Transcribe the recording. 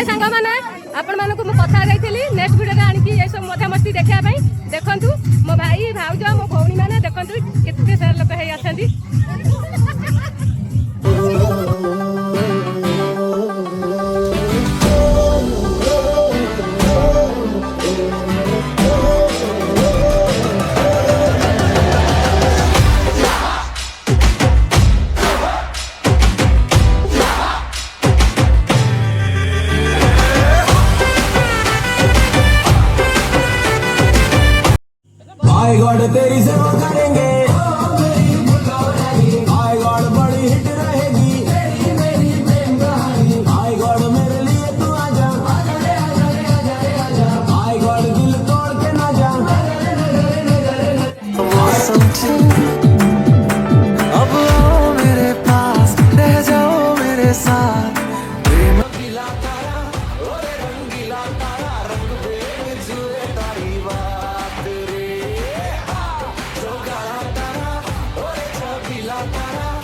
सांग मैंने आपण मानक कथा जाइली नेक्स्ट वीडियो आणिकी ये सब मजा मस्ती देखा देखु मो भाई भाउज मो भौणी मैंने देखु केते सारा लोक है अछंती हाय गॉड तेरी सेवा करेंगे, हाय गॉड बड़ी हिट रहेगी, हाय गॉड मेरे लिए तू आजा, हाय गॉड दिल तोड़ के ना जा। अब आओ मेरे पास, रह जाओ मेरे साथ। रंगीला तारा, ओरे रंगीला तारा, रंग में जुए तारी बात रे। जो गाना तारा, ओरे छबीला तारा।